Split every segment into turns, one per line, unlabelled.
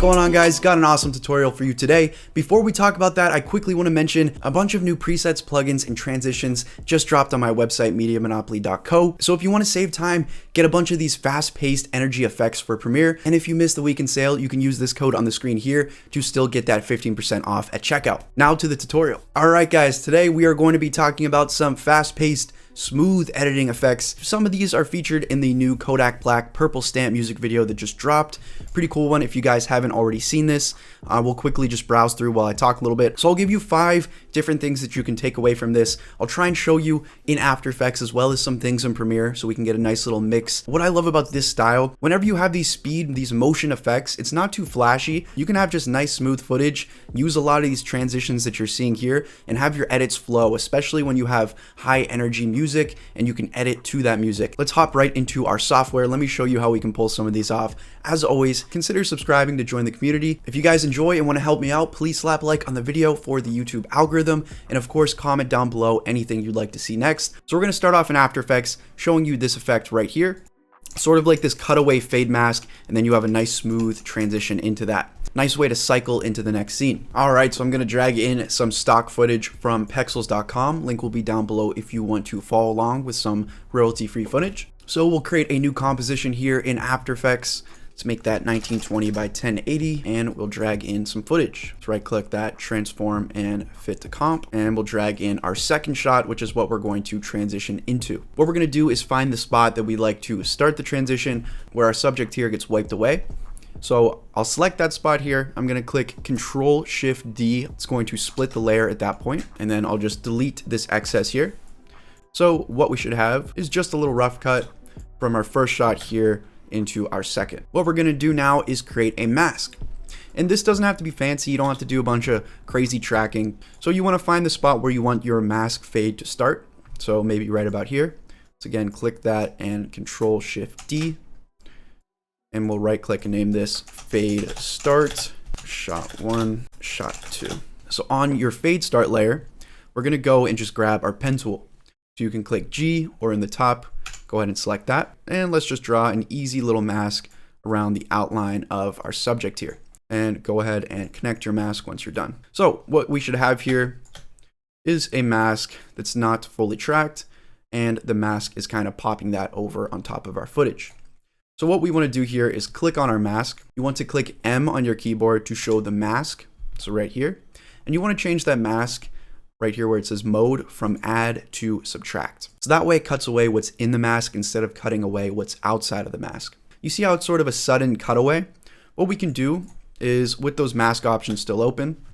going on, guys? Got an awesome tutorial for you today. Before we talk about that, I quickly want to mention a bunch of new presets, plugins, and transitions just dropped on my website, MediaMonopoly.co. So if you want to save time, get a bunch of these fast-paced energy effects for Premiere. And if you missed the weekend sale, you can use this code on the screen here to still get that 15% off at checkout. Now to the tutorial. All right, guys, today we are going to be talking about some fast-paced smooth editing effects. Some of these are featured in the new Kodak Black purple stamp music video that just dropped. Pretty cool one if you guys haven't already seen this. We'll quickly just browse through while I talk a little bit. So I'll give you 5 different things that you can take away from this. I'll try and show you in After Effects as well as some things in Premiere so we can get a nice little mix. What I love about this style, whenever you have these speed, these motion effects, it's not too flashy. You can have just nice smooth footage, use a lot of these transitions that you're seeing here, and have your edits flow, especially when you have high energy music and you can edit to that music. Let's hop right into our software. Let me show you how we can pull some of these off. As always, consider subscribing to join the community. If you guys enjoy and want to help me out, please slap a like on the video for the YouTube algorithm, and of course comment down below anything you'd like to see next. So we're going to start off in After Effects showing you this effect right here, sort of like this cutaway fade mask, and then you have a nice smooth transition into that. Nice way to cycle into the next scene. All right, so I'm gonna drag in some stock footage from pexels.com. Link will be down below if you want to follow along with some royalty-free footage. So we'll create a new composition here in After Effects. Let's make that 1920 by 1080, and we'll drag in some footage. Let's right click that, transform and fit to comp, and we'll drag in our second shot, which is what we're going to transition into. What we're gonna do is find the spot that we like to start the transition where our subject here gets wiped away. So I'll select that spot here. I'm going to click Control-Shift-D. It's going to split the layer at that point, and then I'll just delete this excess here. So what we should have is just a little rough cut from our first shot here into our second. What we're going to do now is create a mask. And this doesn't have to be fancy. You don't have to do a bunch of crazy tracking. So you want to find the spot where you want your mask fade to start. So maybe right about here. So again, click that and Control-Shift-D. And we'll right click and name this fade start, shot 1, shot 2. So on your fade start layer, we're going to go and just grab our pen tool. So you can click G, or in the top, go ahead and select that. And let's just draw an easy little mask around the outline of our subject here. And go ahead and connect your mask once you're done. So what we should have here is a mask that's not fully tracked, and the mask is kind of popping that over on top of our footage. So what we want to do here is click on our mask. You want to click M on your keyboard to show the mask. So right here. And you want to change that mask right here where it says mode from add to subtract. So that way it cuts away what's in the mask instead of cutting away what's outside of the mask. You see how it's sort of a sudden cutaway? What we can do is, with those mask options still open,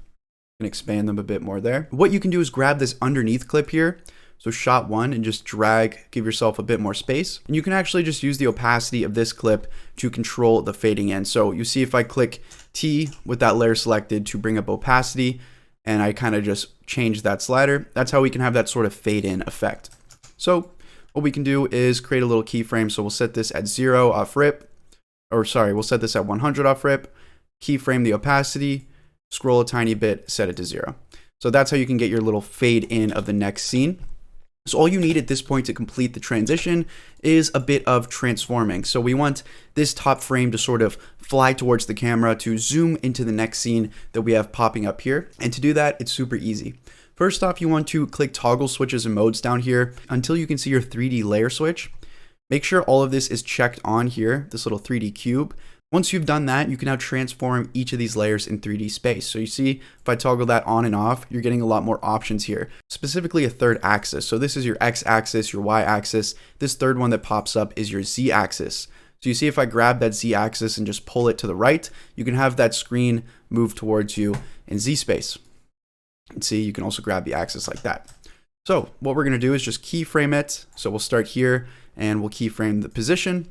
and expand them a bit more there. What you can do is grab this underneath clip here. So shot 1, and just drag, give yourself a bit more space. And you can actually just use the opacity of this clip to control the fading in. So you see if I click T with that layer selected to bring up opacity, and I kind of just change that slider, that's how we can have that sort of fade in effect. So what we can do is create a little keyframe. So we'll set this at 0 off rip, or sorry, we'll set this at 100 off rip, keyframe the opacity, scroll a tiny bit, set it to 0. So that's how you can get your little fade in of the next scene. So all you need at this point to complete the transition is a bit of transforming. So we want this top frame to sort of fly towards the camera to zoom into the next scene that we have popping up here. And to do that, it's super easy. First off, you want to click toggle switches and modes down here until you can see your 3D layer switch. Make sure all of this is checked on here, this little 3D cube. Once you've done that, you can now transform each of these layers in 3D space. So you see, if I toggle that on and off, you're getting a lot more options here, specifically a third axis. So this is your X axis, your Y axis. This third one that pops up is your Z axis. So you see, if I grab that Z axis and just pull it to the right, you can have that screen move towards you in Z space. And see, you can also grab the axis like that. So what we're going to do is just keyframe it. So we'll start here and we'll keyframe the position.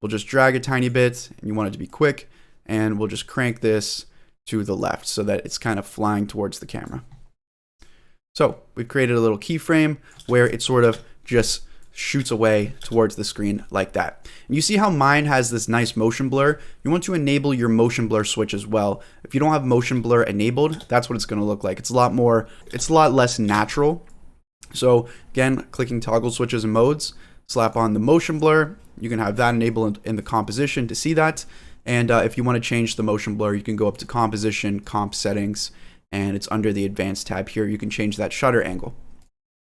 We'll just drag a tiny bit, and you want it to be quick, and we'll just crank this to the left so that it's kind of flying towards the camera. So we've created a little keyframe where it sort of just shoots away towards the screen like that. And you see how mine has this nice motion blur? You want to enable your motion blur switch as well. If you don't have motion blur enabled, that's what it's going to look like. It's a lot less natural. So again, clicking toggle switches and modes, slap on the motion blur. You can have that enabled in the composition to see that. And if you want to change the motion blur, you can go up to composition, comp settings, and it's under the advanced tab here. You can change that shutter angle.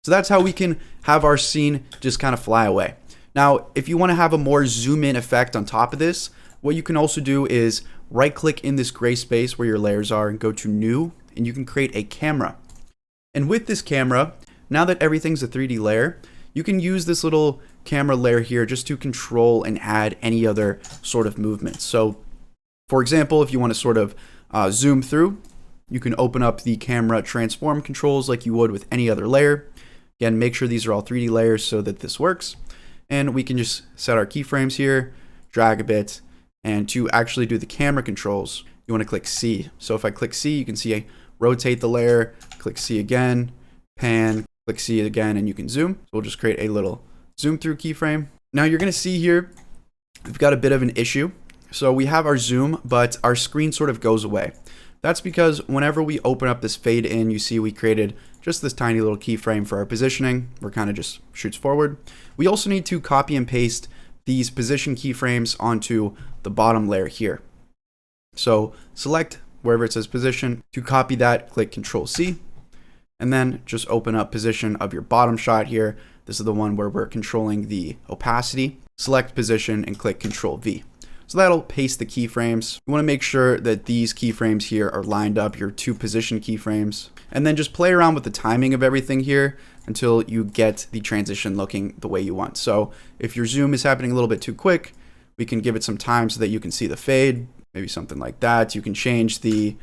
So that's how we can have our scene just kind of fly away. Now, if you want to have a more zoom in effect on top of this, what you can also do is right click in this gray space where your layers are and go to new, and you can create a camera. And with this camera, now that everything's a 3D layer, you can use this little camera layer here just to control and add any other sort of movement. So for example, if you want to sort of zoom through, you can open up the camera transform controls like you would with any other layer. Again, make sure these are all 3D layers so that this works. And we can just set our keyframes here, drag a bit, and to actually do the camera controls, you want to click C. So if I click C, you can see I rotate the layer, click C again, pan, click C again, and you can zoom. So we'll just create a little zoom through keyframe. Now you're going to see here, we've got a bit of an issue. So we have our zoom, but our screen sort of goes away. That's because whenever we open up this fade in, you see we created just this tiny little keyframe for our positioning, where it kind of just shoots forward. We also need to copy and paste these position keyframes onto the bottom layer here. So select wherever it says position. To copy that, click Control C, and then just open up position of your bottom shot here. This is the one where we're controlling the opacity. Select position and click Control V. So that'll paste the keyframes. You want to make sure that these keyframes here are lined up, your two position keyframes, and then just play around with the timing of everything here until you get the transition looking the way you want. So if your zoom is happening a little bit too quick, we can give it some time so that you can see the fade, maybe something like that. You can change the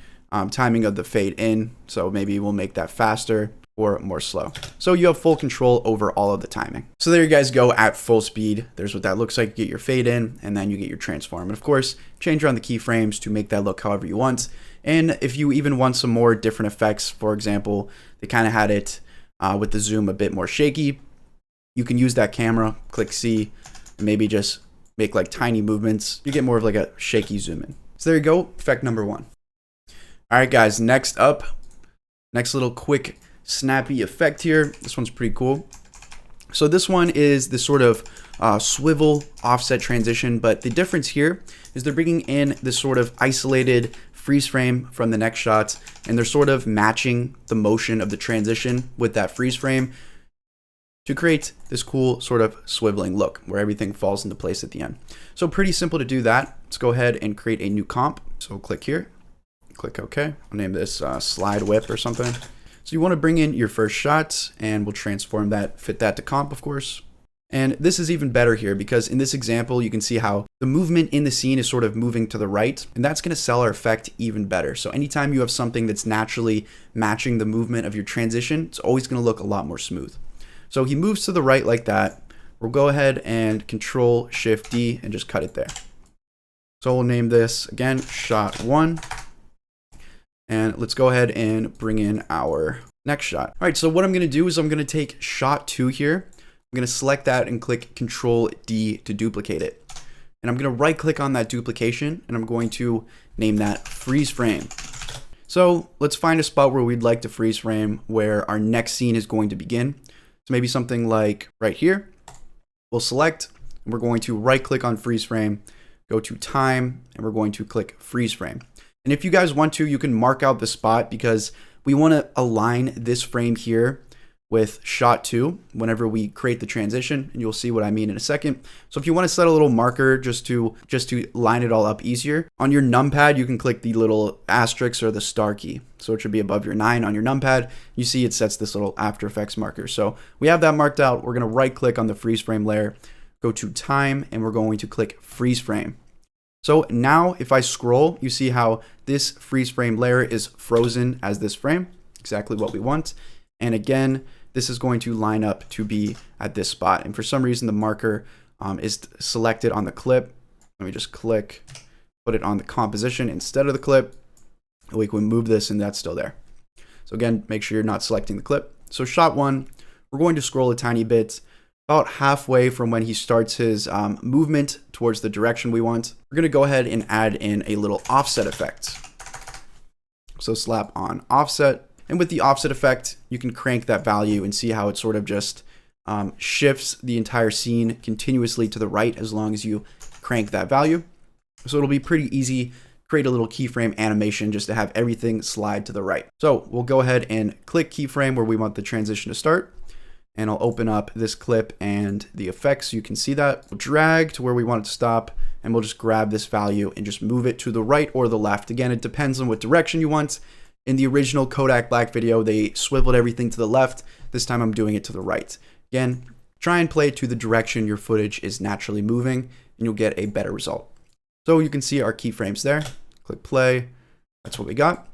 timing of the fade in. So maybe we'll make that faster or more slow. So you have full control over all of the timing. So there you guys go at full speed. There's what that looks like. You get your fade in, and then you get your transform. And of course, change around the keyframes to make that look however you want. And if you even want some more different effects, for example, they kind of had it with the zoom a bit more shaky, you can use that camera, click C, and maybe just make like tiny movements. You get more of like a shaky zoom in. So there you go, effect number one. All right, guys, next up, next little quick snappy effect here. This one's pretty cool. So this one is this sort of swivel offset transition, but the difference here is they're bringing in this sort of isolated freeze frame from the next shot, and they're sort of matching the motion of the transition with that freeze frame to create this cool sort of swiveling look where everything falls into place at the end. So pretty simple to do that. Let's go ahead and create a new comp. So click here, click OK. I'll name this slide whip or something. So you want to bring in your first shot, and we'll transform that, fit that to comp, of course. And this is even better here because in this example, you can see how the movement in the scene is sort of moving to the right, and that's going to sell our effect even better. So anytime you have something that's naturally matching the movement of your transition, it's always going to look a lot more smooth. So he moves to the right like that. We'll go ahead and Control Shift D and just cut it there. So we'll name this again, shot one. And let's go ahead and bring in our next shot. All right, so what I'm gonna do is I'm gonna take shot two here. I'm gonna select that and click Control D to duplicate it. And I'm gonna right click on that duplication, and I'm going to name that freeze frame. So let's find a spot where we'd like to freeze frame where our next scene is going to begin. So maybe something like right here. We'll select, and we're going to right click on freeze frame, go to time, and we're going to click freeze frame. And if you guys want to, you can mark out the spot because we want to align this frame here with shot two whenever we create the transition, and you'll see what I mean in a second. So if you want to set a little marker just to line it all up easier, on your numpad, you can click the little asterisk or the star key. So it should be above your 9 on your numpad. You see it sets this little After Effects marker. So we have that marked out. We're going to right click on the freeze frame layer, go to time, and we're going to click freeze frame. So now if I scroll, you see how this freeze frame layer is frozen as this frame, exactly what we want. And again, this is going to line up to be at this spot. And for some reason, the marker is selected on the clip. Let me just click, put it on the composition instead of the clip. We can move this and that's still there. So again, make sure you're not selecting the clip. So shot one, we're going to scroll a tiny bit, about halfway from when he starts his movement towards the direction we want. We're gonna go ahead and add in a little offset effect. So slap on offset. And with the offset effect, you can crank that value and see how it sort of just shifts the entire scene continuously to the right as long as you crank that value. So it'll be pretty easy. Create a little keyframe animation just to have everything slide to the right. So we'll go ahead and click keyframe where we want the transition to start. And I'll open up this clip and the effects. So you can see that. We'll drag to where we want it to stop, and we'll just grab this value and just move it to the right or the left. Again, it depends on what direction you want. In the original Kodak Black video, they swiveled everything to the left. This time I'm doing it to the right. Again, try and play it to the direction your footage is naturally moving, and you'll get a better result. So you can see our keyframes there. Click play. That's what we got.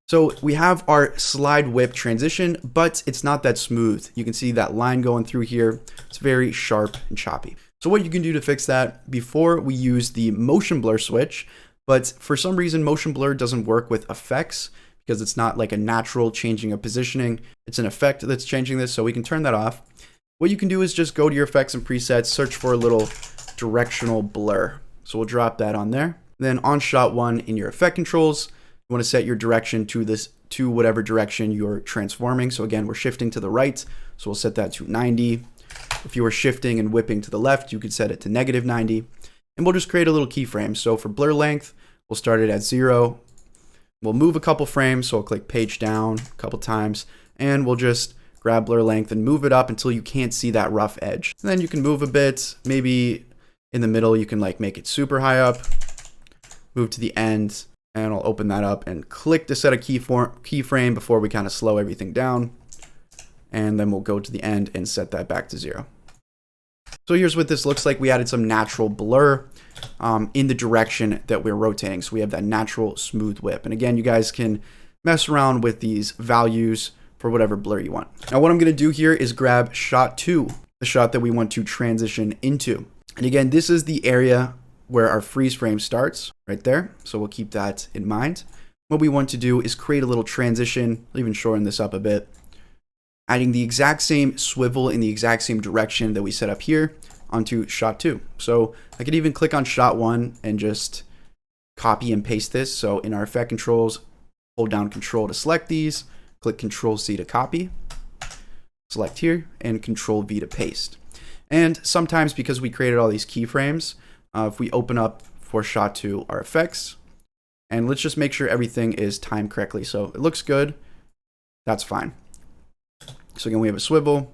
So we have our slide whip transition, but it's not that smooth. You can see that line going through here. It's very sharp and choppy. So what you can do to fix that, before we use the motion blur switch, but for some reason motion blur doesn't work with effects because it's not like a natural changing of positioning. It's an effect that's changing this, so we can turn that off. What you can do is just go to your effects and presets, search for a little directional blur. So we'll drop that on there. Then on shot one in your effect controls, you want to set your direction to whatever direction you're transforming. So again, we're shifting to the right, so we'll set that to 90. If you were shifting and whipping to the left, you could set it to -90. And we'll just create a little keyframe. So for blur length, we'll start it at 0. We'll move a couple frames, so I'll click page down a couple times, and we'll just grab blur length and move it up until you can't see that rough edge. And then you can move a bit, maybe in the middle, you can like make it super high up, move to the end, and I'll open that up and click to set a keyframe before we kind of slow everything down. And then we'll go to the end and set that back to 0. So here's what this looks like. We added some natural blur in the direction that we're rotating. So we have that natural smooth whip. And again, you guys can mess around with these values for whatever blur you want. Now what I'm going to do here is grab shot 2, the shot that we want to transition into. And again, this is the area where our freeze frame starts right there. So we'll keep that in mind. What we want to do is create a little transition. I'll even shorten this up a bit, adding the exact same swivel in the exact same direction that we set up here onto shot 2. So I could even click on shot 1 and just copy and paste this. So in our effect controls, hold down Control to select these, click Control C to copy, select here, and Control V to paste. And sometimes because we created all these keyframes, if we open up for shot 2 our effects, and let's just make sure everything is timed correctly. So it looks good, that's fine. So again, we have a swivel,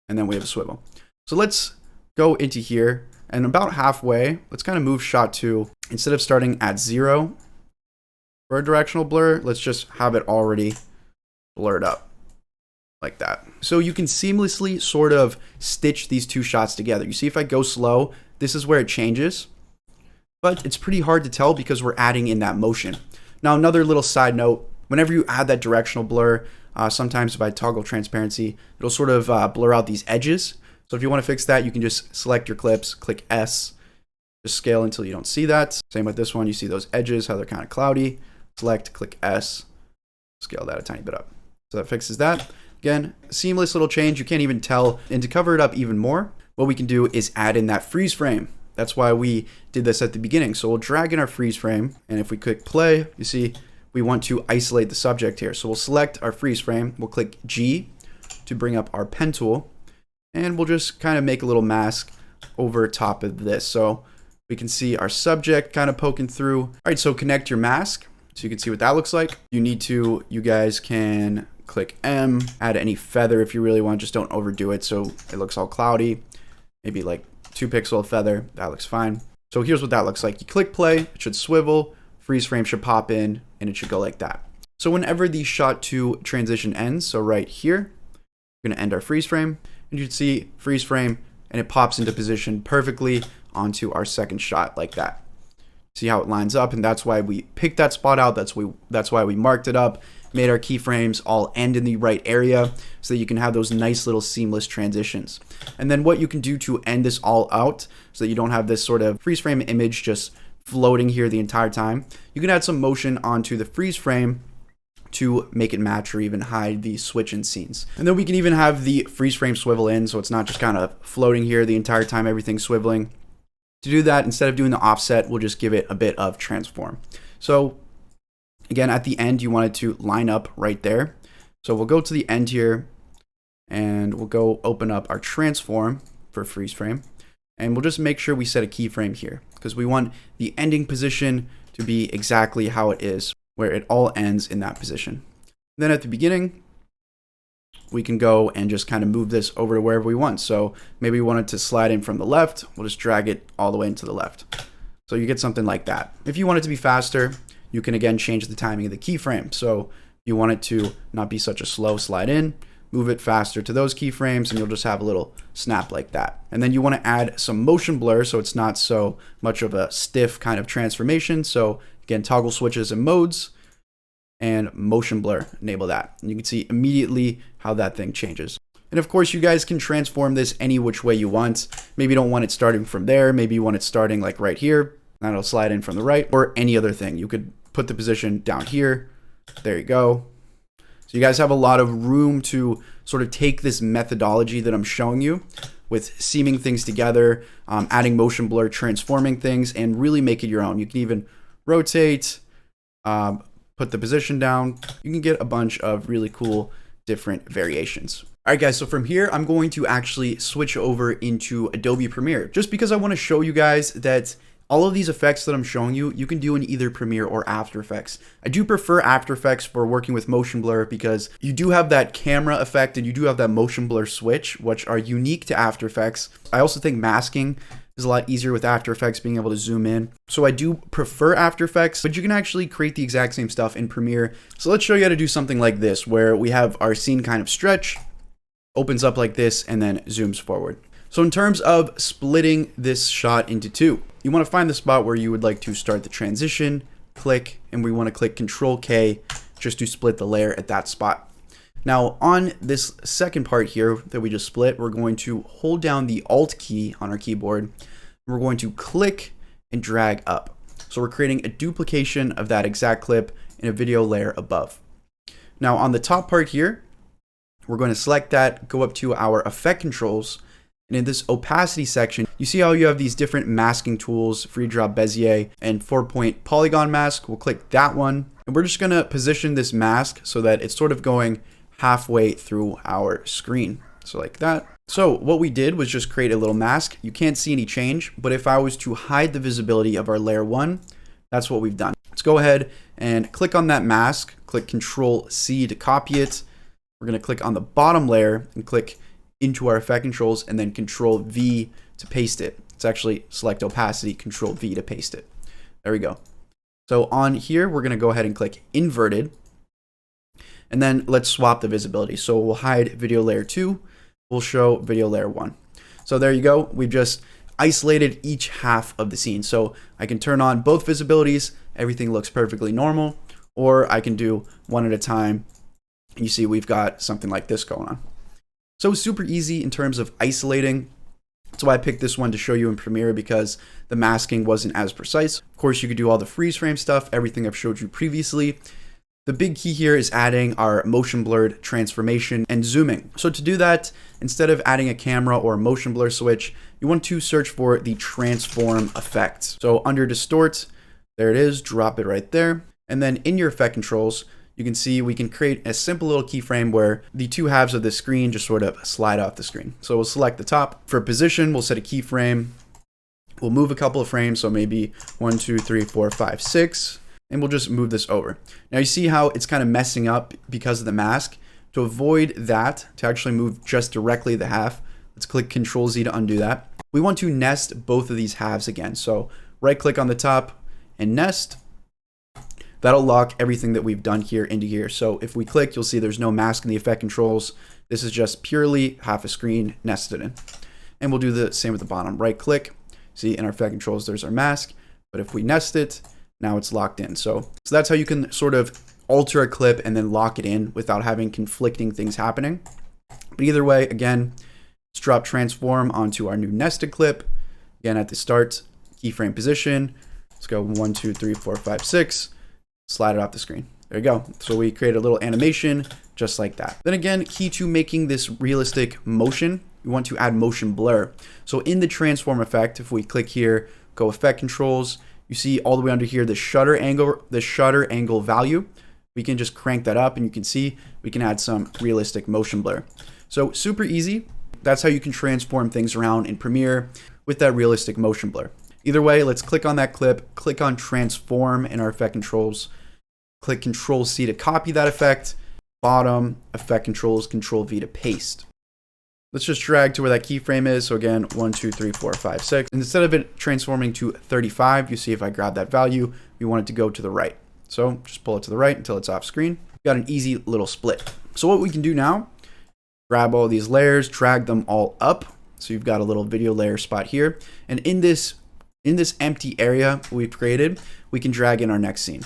and then we have a swivel. So let's go into here, and about halfway, let's kind of move shot 2. Instead of starting at 0 for a directional blur, let's just have it already blurred up like that. So you can seamlessly sort of stitch these two shots together. You see if I go slow, this is where it changes, but it's pretty hard to tell because we're adding in that motion. Now, another little side note, whenever you add that directional blur, sometimes if I toggle transparency, it'll sort of blur out these edges. So if you want to fix that, you can just select your clips, click S, just scale until you don't see that. Same with this one, you see those edges, how they're kind of cloudy. Select, click S, scale that a tiny bit up. So that fixes that. Again, seamless little change, you can't even tell. And to cover it up even more, what we can do is add in that freeze frame. That's why we did this at the beginning. So we'll drag in our freeze frame, and if we click play, you see we want to isolate the subject here. So we'll select our freeze frame, we'll click G to bring up our pen tool, and we'll just kind of make a little mask over top of this. So we can see our subject kind of poking through. All right, so connect your mask so you can see what that looks like. You guys can click M, add any feather if you really want, just don't overdo it so it looks all cloudy. Maybe like 2 pixel feather, that looks fine. So here's what that looks like. You click play, it should swivel, freeze frame should pop in, and it should go like that. So whenever the shot 2 transition ends, so right here, we're gonna end our freeze frame, and you can see freeze frame, and it pops into position perfectly onto our second shot like that. See how it lines up, and that's why we picked that spot out. That's why we marked it up, made our keyframes all end in the right area so that you can have those nice little seamless transitions. And then what you can do to end this all out so that you don't have this sort of freeze frame image just floating here the entire time, you can add some motion onto the freeze frame to make it match or even hide the switch in scenes. And then we can even have the freeze frame swivel in so it's not just kind of floating here the entire time everything's swiveling. To do that, instead of doing the offset, we'll just give it a bit of transform. So again, at the end, you want it to line up right there. So we'll go to the end here, and we'll go open up our transform for freeze frame. And we'll just make sure we set a keyframe here because we want the ending position to be exactly how it is, where it all ends in that position. Then at the beginning, we can go and just kind of move this over to wherever we want. So maybe we want it to slide in from the left. We'll just drag it all the way into the left. So you get something like that. If you want it to be faster, you can again change the timing of the keyframe. So you want it to not be such a slow slide in, move it faster to those keyframes, and you'll just have a little snap like that. And then you want to add some motion blur so it's not so much of a stiff kind of transformation. So again, toggle switches and modes and motion blur, enable that. And you can see immediately how that thing changes. And of course, you guys can transform this any which way you want. Maybe you don't want it starting from there. Maybe you want it starting like right here. And it'll slide in from the right, or any other thing. You could put the position down here. There you go. So you guys have a lot of room to sort of take this methodology that I'm showing you with seaming things together, adding motion blur, transforming things, and really make it your own. You can even rotate, put the position down. You can get a bunch of really cool different variations. All right, guys, so from here, I'm going to actually switch over into Adobe Premiere just because I want to show you guys that all of these effects that I'm showing you, you can do in either Premiere or After Effects. I do prefer After Effects for working with motion blur because you do have that camera effect and you do have that motion blur switch, which are unique to After Effects. I also think masking is a lot easier with After Effects, being able to zoom in. So I do prefer After Effects, but you can actually create the exact same stuff in Premiere. So let's show you how to do something like this, where we have our scene kind of stretch, opens up like this, and then zooms forward. So in terms of splitting this shot into two, you want to find the spot where you would like to start the transition, click, and we want to click Control K just to split the layer at that spot. Now on this second part here that we just split, we're going to hold down the Alt key on our keyboard. We're going to click and drag up. So we're creating a duplication of that exact clip in a video layer above. Now on the top part here, we're going to select that, go up to our effect controls, and in this opacity section, you see how you have these different masking tools, free drop Bezier and 4-point polygon mask. We'll click that one, and we're just going to position this mask so that it's sort of going halfway through our screen. So like that. So what we did was just create a little mask. You can't see any change, but if I was to hide the visibility of our layer 1, that's what we've done. Let's go ahead and click on that mask, click Control C to copy it. We're going to click on the bottom layer and click into our effect controls and then Control V to paste it. It's actually select opacity, Control V to paste it. There we go. So on here, we're going to go ahead and click inverted. And then let's swap the visibility. So we'll hide video layer 2. We'll show video layer 1. So there you go. We've just isolated each half of the scene. So I can turn on both visibilities. Everything looks perfectly normal. Or I can do one at a time. And you see we've got something like this going on. So super easy in terms of isolating. That's why I picked this one to show you in Premiere, because the masking wasn't as precise. Of course, you could do all the freeze frame stuff, everything I've showed you previously. The big key here is adding our motion blurred transformation and zooming. So to do that, instead of adding a camera or a motion blur switch, you want to search for the transform effect. So under distort, there it is, drop it right there. And then in your effect controls, you can see we can create a simple little keyframe where the two halves of the screen just sort of slide off the screen. So we'll select the top. For position, we'll set a keyframe. We'll move a couple of frames, so maybe 1, 2, 3, 4, 5, 6, and we'll just move this over. Now you see how it's kind of messing up because of the mask. To avoid that, to actually move just directly the half, let's click Control Z to undo that. We want to nest both of these halves again. So right click on the top and nest. That'll lock everything that we've done here into here. So if we click, you'll see there's no mask in the effect controls. This is just purely half a screen nested in. And we'll do the same with the bottom. Right click, see in our effect controls, there's our mask. But if we nest it, now it's locked in. So that's how you can sort of alter a clip and then lock it in without having conflicting things happening. But either way, again, let's drop transform onto our new nested clip. Again, at the start, keyframe position. Let's go 1, 2, 3, 4, 5, 6. Slide it off the screen. There you go. So we create a little animation just like that. Then again, key to making this realistic motion, we want to add motion blur. So in the transform effect, if we click here, go effect controls, you see all the way under here the shutter angle value. We can just crank that up and you can see we can add some realistic motion blur. So super easy. That's how you can transform things around in Premiere. with that realistic motion blur. Either way, let's click on that clip, click on transform in our effect controls, click Control C to copy that effect, bottom, effect controls, Control V to paste. Let's just drag to where that keyframe is. So again, 1, 2, 3, 4, 5, 6. And instead of it transforming to 35, you see if I grab that value, we want it to go to the right. So just pull it to the right until it's off screen. Got an easy little split. So what we can do now, grab all these layers, drag them all up. So you've got a little video layer spot here. And in this empty area we've created, we can drag in our next scene.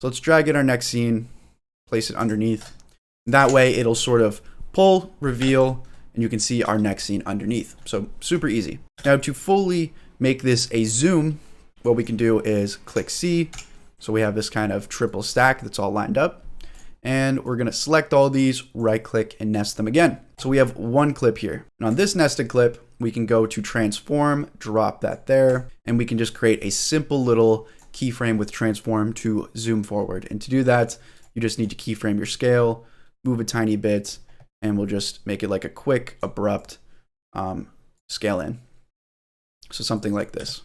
So let's drag in our next scene, place it underneath. That way it'll sort of pull, reveal, and you can see our next scene underneath. So super easy. Now to fully make this a zoom, what we can do is click C. So we have this kind of triple stack that's all lined up. And we're gonna select all these, right click and nest them again. So we have one clip here. And on this nested clip, we can go to transform, drop that there, and we can just create a simple little keyframe with transform to zoom forward. And to do that, you just need to keyframe your scale, move a tiny bit, and we'll just make it like a quick, abrupt scale in. So something like this.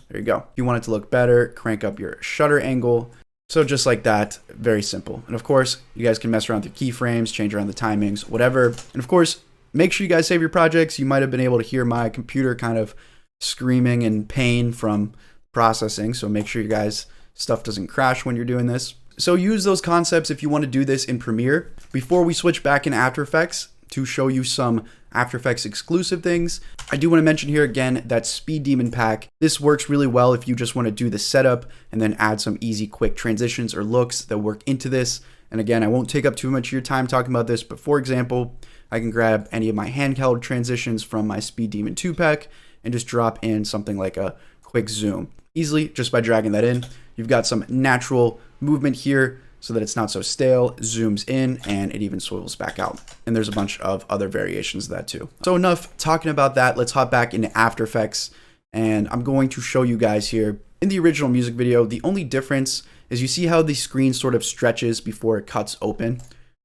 There you go. If you want it to look better, crank up your shutter angle. So just like that, very simple. And of course, you guys can mess around with your keyframes, change around the timings, whatever. And of course, make sure you guys save your projects. You might have been able to hear my computer kind of screaming in pain from processing. So make sure you guys stuff doesn't crash when you're doing this. So use those concepts if you want to do this in Premiere. Before we switch back in After Effects to show you some After Effects exclusive things, I do want to mention here again that Speed Demon Pack. This works really well if you just want to do the setup and then add some easy quick transitions or looks that work into this. And again, I won't take up too much of your time talking about this, but for example, I can grab any of my handheld transitions from my Speed Demon 2 pack and just drop in something like a quick zoom. Easily, just by dragging that in. You've got some natural movement here so that it's not so stale, zooms in, and it even swivels back out. And there's a bunch of other variations of that too. So enough talking about that. Let's hop back into After Effects, and I'm going to show you guys here. In the original music video, the only difference is you see how the screen sort of stretches before it cuts open.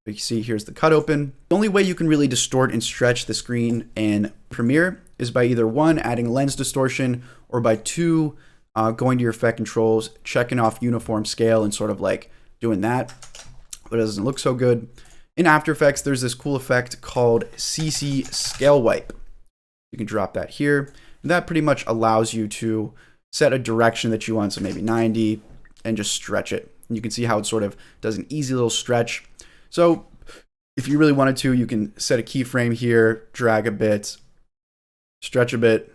You see here's the cut open. The only way you can really distort and stretch the screen in Premiere is by either one, adding lens distortion, or by two, going to your effect controls, checking off uniform scale and sort of like doing that, but it doesn't look so good. In After Effects, there's this cool effect called CC Scale Wipe. You can drop that here. And that pretty much allows you to set a direction that you want, so maybe 90, and just stretch it. And you can see how it sort of does an easy little stretch. So if you really wanted to, you can set a keyframe here, drag a bit, stretch a bit.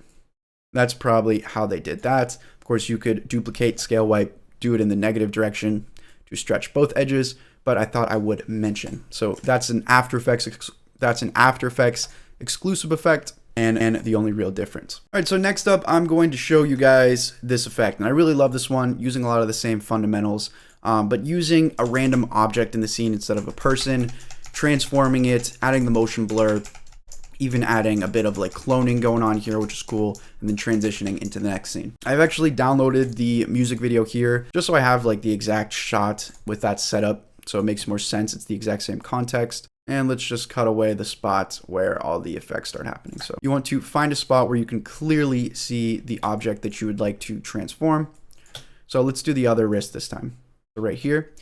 That's probably how they did that. Of course, you could duplicate Scale Wipe, do it in the negative direction to stretch both edges, but I thought I would mention. So that's an After Effects exclusive effect and the only real difference. All right, so next up, I'm going to show you guys this effect. And I really love this one, using a lot of the same fundamentals, but using a random object in the scene instead of a person, transforming it, adding the motion blur, even adding a bit of like cloning going on here, which is cool, and then transitioning into the next scene. I've actually downloaded the music video here just so I have like the exact shot with that setup, so it makes more sense. It's the exact same context. And let's just cut away the spot where all the effects start happening. So you want to find a spot where you can clearly see the object that you would like to transform. So let's do the other wrist this time. So right here,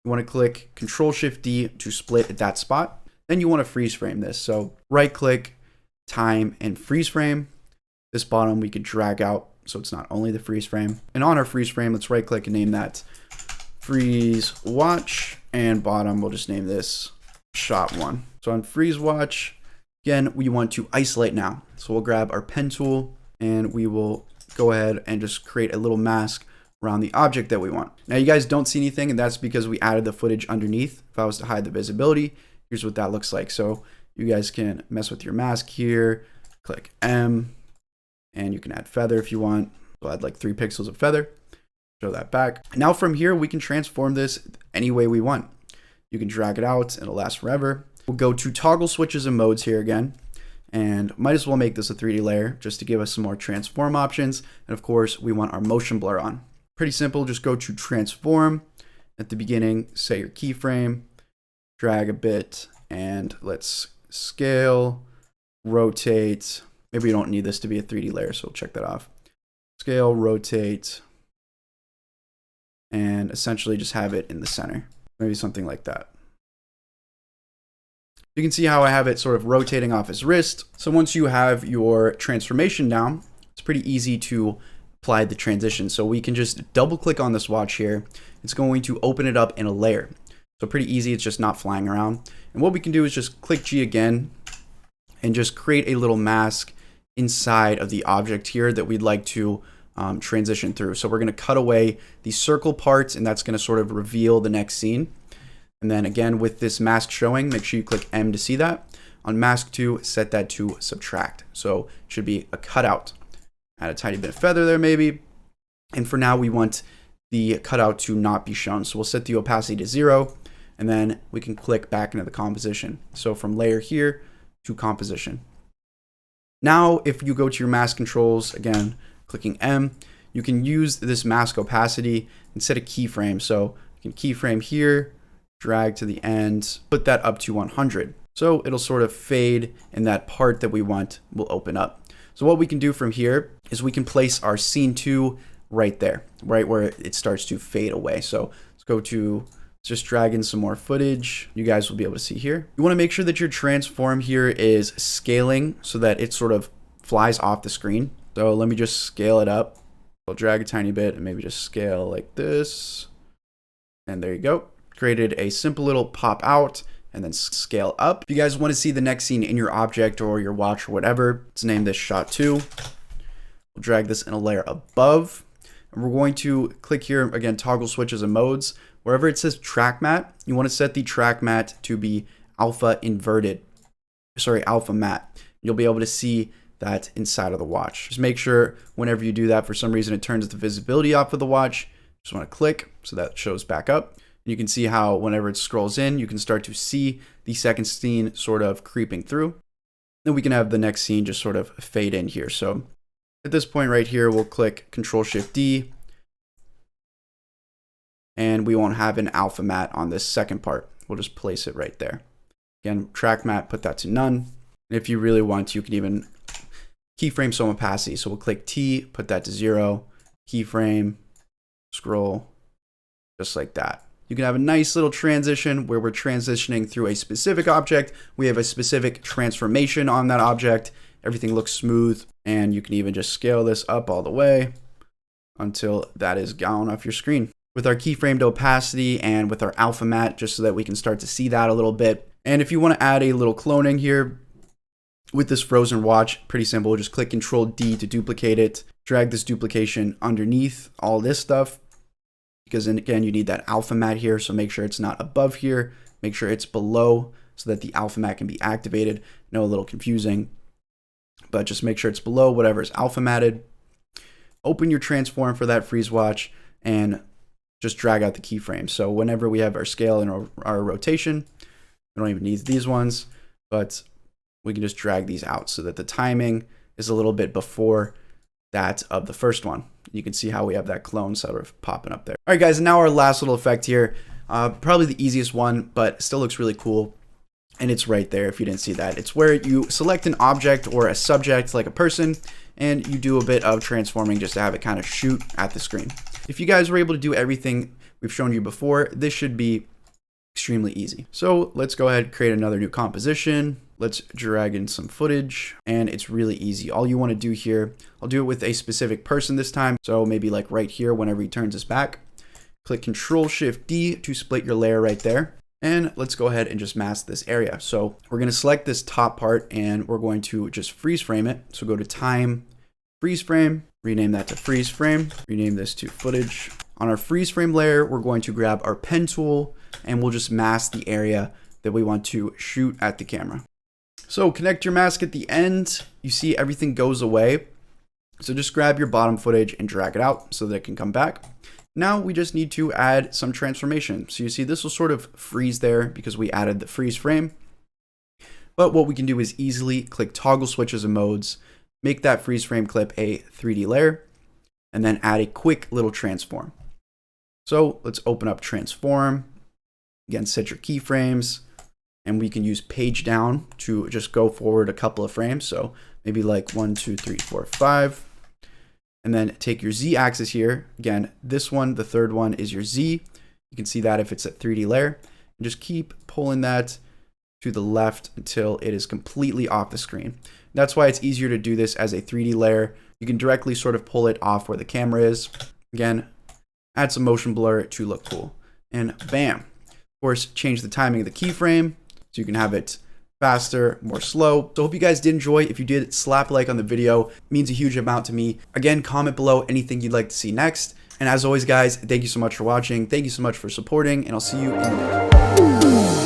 you want to click Control-Shift-D to split at that spot. Then you want to freeze frame this. So right click, time, and freeze frame. This bottom we could drag out so it's not only the freeze frame. And on our freeze frame, let's right click and name that freeze watch. And bottom, we'll just name this shot 1. So on freeze watch, again, we want to isolate now. So we'll grab our pen tool and we will go ahead and just create a little mask around the object that we want. Now you guys don't see anything, and that's because we added the footage underneath. If I was to hide the visibility, here's what that looks like. So you guys can mess with your mask here, click M, and you can add feather if you want. We'll add like 3 pixels of feather, show that back. Now from here, we can transform this any way we want. You can drag it out, it'll last forever. We'll go to toggle switches and modes here again, and might as well make this a 3D layer just to give us some more transform options. And of course, we want our motion blur on. Pretty simple, just go to transform. At the beginning, set your keyframe, drag a bit, and let's scale, rotate, Maybe you don't need this to be a 3D layer, so we'll check that off. Scale, rotate, and essentially just have it in the center. Maybe something like that. You can see how I have it sort of rotating off his wrist. So once you have your transformation down, it's pretty easy to apply the transition. So we can just double click on this watch here. It's going to open it up in a layer. So pretty easy, it's just not flying around. And what we can do is just click G again and just create a little mask inside of the object here that we'd like to transition through. So we're going to cut away the circle parts, and that's going to sort of reveal the next scene. And then again, with this mask showing, make sure you click M to see that. On mask 2, set that to subtract. So it should be a cutout. Add a tiny bit of feather there maybe. And for now, we want the cutout to not be shown. So we'll set the opacity to 0, and then we can click back into the composition. So from layer here to composition. Now, if you go to your mask controls, again, clicking M, you can use this mask opacity and set a keyframe. So you can keyframe here, drag to the end, put that up to 100. So it'll sort of fade, and that part that we want will open up. So what we can do from here is we can place our scene 2 right there, right where it starts to fade away. So let's go to, just drag in some more footage. You guys will be able to see here. You want to make sure that your transform here is scaling so that it sort of flies off the screen. So let me just scale it up. I'll drag a tiny bit and maybe just scale like this. And there you go. Created a simple little pop out and then scale up. If you guys want to see the next scene in your object or your watch or whatever, let's name this shot 2. We'll drag this in a layer above. And we're going to click here, again, toggle switches and modes. Wherever it says track matte, you want to set the track matte to be alpha matte. You'll be able to see that inside of the watch. Just make sure whenever you do that, for some reason it turns the visibility off of the watch. Just want to click so that shows back up. You can see how whenever it scrolls in, you can start to see the second scene sort of creeping through. Then we can have the next scene just sort of fade in here. So at this point right here, we'll click Control-Shift-D, and we won't have an alpha matte on this second part. We'll just place it right there. Again, track matte, put that to none. And if you really want, you can even keyframe some opacity. So we'll click T, put that to 0, keyframe, scroll, just like that. You can have a nice little transition where we're transitioning through a specific object. We have a specific transformation on that object. Everything looks smooth, and you can even just scale this up all the way until that is gone off your screen. With our keyframed opacity and with our alpha matte, just so that we can start to see that a little bit. And if you want to add a little cloning here with this frozen watch, pretty simple. Just click Control-D to duplicate it. Drag this duplication underneath all this stuff, because then again, you need that alpha matte here. So make sure it's not above here. Make sure it's below so that the alpha matte can be activated. I know, a little confusing, but just make sure it's below whatever is alpha matted. Open your transform for that freeze watch and just drag out the keyframe. So whenever we have our scale and our rotation, we don't even need these ones, but we can just drag these out so that the timing is a little bit before that of the first one. You can see how we have that clone sort of popping up there. All right, guys, and now our last little effect here, probably the easiest one, but still looks really cool. And it's right there if you didn't see that. It's where you select an object or a subject like a person, and you do a bit of transforming just to have it kind of shoot at the screen. If you guys were able to do everything we've shown you before, this should be extremely easy. So let's go ahead and create another new composition. Let's drag in some footage, and it's really easy. All you want to do here, I'll do it with a specific person this time. So maybe like right here, whenever he turns his back, click Control-Shift-D to split your layer right there. And let's go ahead and just mask this area. So we're going to select this top part, and we're going to just freeze frame it. So go to Time, Freeze Frame, rename that to Freeze Frame, rename this to Footage. On our freeze frame layer, we're going to grab our pen tool, and we'll just mask the area that we want to shoot at the camera. So connect your mask at the end. You see everything goes away. So just grab your bottom footage and drag it out so that it can come back. Now we just need to add some transformation. So you see this will sort of freeze there because we added the freeze frame. But what we can do is easily click toggle switches and modes, make that freeze frame clip a 3D layer, and then add a quick little transform. So let's open up transform. Again, set your keyframes. and we can use page down to just go forward a couple of frames. So maybe like 1, 2, 3, 4, 5. And then take your Z axis here. Again, this one, the third one, is your Z. You can see that if it's a 3D layer. And just keep pulling that to the left until it is completely off the screen. That's why it's easier to do this as a 3D layer. You can directly sort of pull it off where the camera is. Again, add some motion blur to look cool. And bam. Of course, change the timing of the keyframe so you can have it faster, more slow. So hope you guys did enjoy. If you did, slap a like on the video. It means a huge amount to me. Again, comment below anything you'd like to see next. And as always, guys, thank you so much for watching. Thank you so much for supporting, and I'll see you in the next one.